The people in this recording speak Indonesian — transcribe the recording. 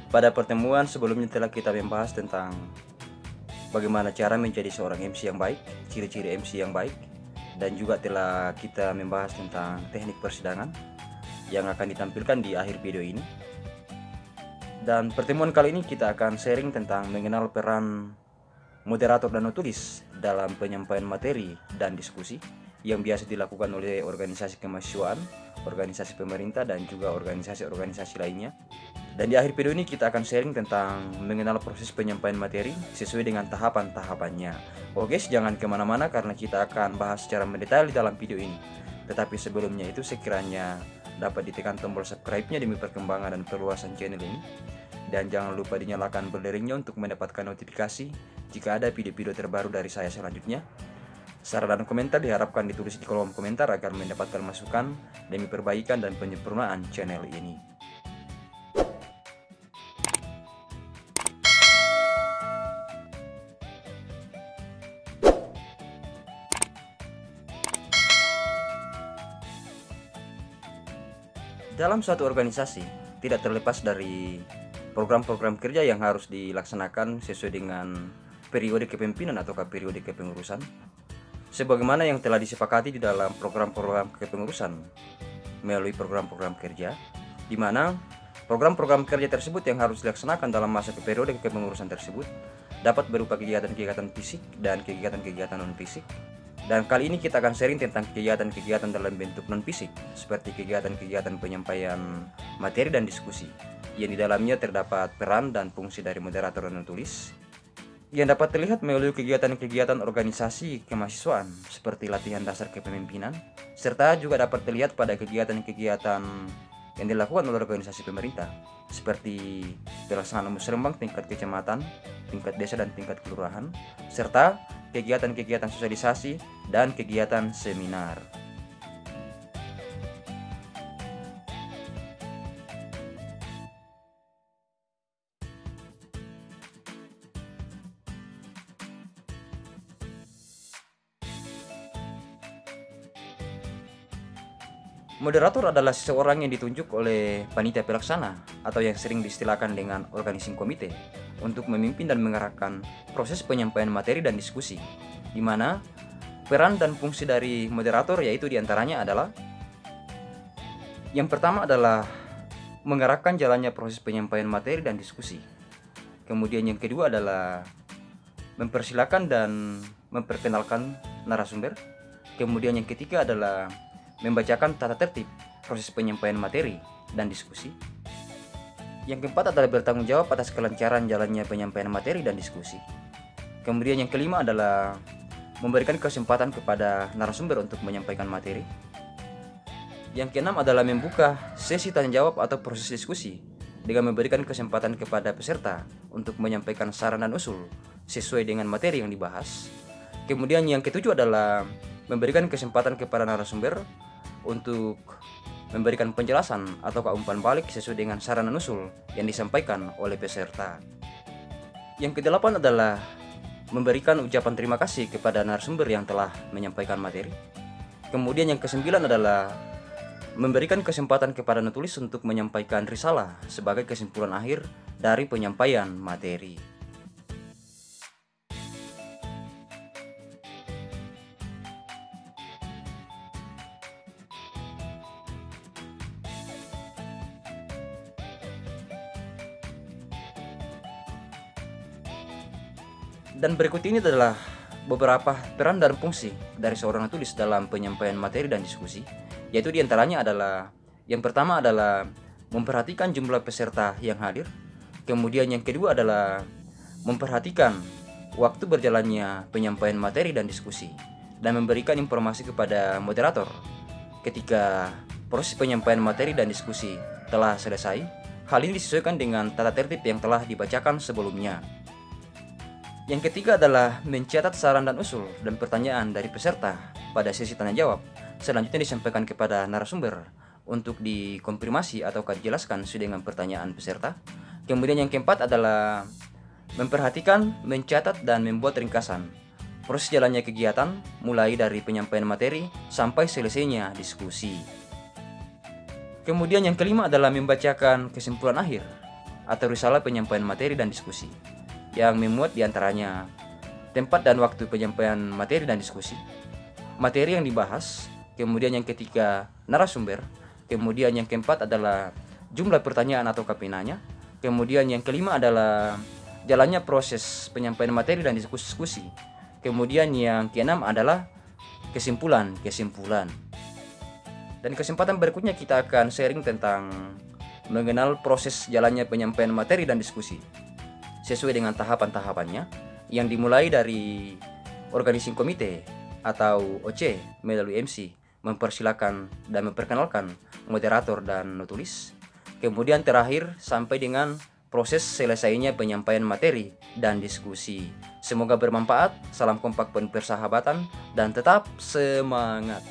Pada pertemuan sebelumnya telah kita membahas tentang bagaimana cara menjadi seorang MC yang baik, ciri-ciri MC yang baik, dan juga telah kita membahas tentang teknik persidangan yang akan ditampilkan di akhir video ini. Dan pertemuan kali ini kita akan sharing tentang mengenal peran moderator dan penulis dalam penyampaian materi dan diskusi yang biasa dilakukan oleh organisasi kemahasiswaan, organisasi pemerintah, dan juga organisasi-organisasi lainnya. Dan di akhir video ini kita akan sharing tentang mengenal proses penyampaian materi sesuai dengan tahapan-tahapannya. Oke, jangan kemana-mana karena kita akan bahas secara mendetail di dalam video ini. Tetapi sebelumnya itu sekiranya dapat ditekan tombol subscribe-nya demi perkembangan dan perluasan channel ini. Dan jangan lupa dinyalakan bel deringnya untuk mendapatkan notifikasi jika ada video-video terbaru dari saya selanjutnya. Saran dan komentar diharapkan ditulis di kolom komentar agar mendapatkan masukan demi perbaikan dan penyempurnaan channel ini. Dalam suatu organisasi, tidak terlepas dari program-program kerja yang harus dilaksanakan sesuai dengan periode kepemimpinan atau periode kepengurusan. Sebagaimana yang telah disepakati di dalam program-program kepengurusan melalui program-program kerja, di mana program-program kerja tersebut yang harus dilaksanakan dalam masa periode kepengurusan tersebut dapat berupa kegiatan-kegiatan fisik dan kegiatan-kegiatan non-fisik. Dan kali ini kita akan sharing tentang kegiatan-kegiatan dalam bentuk non-fisik, seperti kegiatan-kegiatan penyampaian materi dan diskusi, yang di dalamnya terdapat peran dan fungsi dari moderator dan penulis, yang dapat terlihat melalui kegiatan-kegiatan organisasi kemahasiswaan, seperti latihan dasar kepemimpinan, serta juga dapat terlihat pada kegiatan-kegiatan yang dilakukan oleh organisasi pemerintah, seperti pelaksanaan musrembang tingkat kecamatan, tingkat desa, dan tingkat kelurahan, serta kegiatan-kegiatan sosialisasi dan kegiatan seminar. Moderator adalah seseorang yang ditunjuk oleh panitia pelaksana atau yang sering diistilahkan dengan organizing komite untuk memimpin dan mengarahkan proses penyampaian materi dan diskusi, di mana peran dan fungsi dari moderator yaitu diantaranya adalah yang pertama adalah mengarahkan jalannya proses penyampaian materi dan diskusi. Kemudian yang kedua adalah mempersilahkan dan memperkenalkan narasumber. Kemudian yang ketiga adalah membacakan tata tertib proses penyampaian materi dan diskusi. Yang keempat adalah bertanggung jawab atas kelancaran jalannya penyampaian materi dan diskusi. Kemudian yang kelima adalah memberikan kesempatan kepada narasumber untuk menyampaikan materi. Yang keenam adalah membuka sesi tanya jawab atau proses diskusi dengan memberikan kesempatan kepada peserta untuk menyampaikan saran dan usul sesuai dengan materi yang dibahas. Kemudian yang ketujuh adalah memberikan kesempatan kepada narasumber untuk memberikan penjelasan atau umpan balik sesuai dengan saran dan usul yang disampaikan oleh peserta. Yang kedelapan adalah memberikan ucapan terima kasih kepada narasumber yang telah menyampaikan materi. Kemudian yang kesembilan adalah memberikan kesempatan kepada penulis untuk menyampaikan risalah sebagai kesimpulan akhir dari penyampaian materi. Dan berikut ini adalah beberapa peran dan fungsi dari seorang penulis dalam penyampaian materi dan diskusi, yaitu diantaranya adalah yang pertama adalah memperhatikan jumlah peserta yang hadir. Kemudian yang kedua adalah memperhatikan waktu berjalannya penyampaian materi dan diskusi dan memberikan informasi kepada moderator ketika proses penyampaian materi dan diskusi telah selesai. Hal ini disesuaikan dengan tata tertib yang telah dibacakan sebelumnya. Yang ketiga adalah mencatat saran dan usul dan pertanyaan dari peserta pada sesi tanya jawab. Selanjutnya disampaikan kepada narasumber untuk dikonfirmasi atau dijelaskan sesuai dengan pertanyaan peserta. Kemudian yang keempat adalah memperhatikan, mencatat, dan membuat ringkasan proses jalannya kegiatan mulai dari penyampaian materi sampai selesainya diskusi. Kemudian yang kelima adalah membacakan kesimpulan akhir atau risalah penyampaian materi dan diskusi, yang memuat diantaranya tempat dan waktu penyampaian materi dan diskusi, materi yang dibahas, kemudian yang ketiga narasumber, kemudian yang keempat adalah jumlah pertanyaan atau penanya, kemudian yang kelima adalah jalannya proses penyampaian materi dan diskusi, kemudian yang keenam adalah kesimpulan. Dan kesempatan berikutnya kita akan sharing tentang mengenal proses jalannya penyampaian materi dan diskusi sesuai dengan tahapan-tahapannya, yang dimulai dari organizing komite atau OC melalui MC mempersilakan dan memperkenalkan moderator dan notulis, kemudian terakhir sampai dengan proses selesainya penyampaian materi dan diskusi. Semoga bermanfaat. Salam kompak penuh persahabatan dan tetap semangat.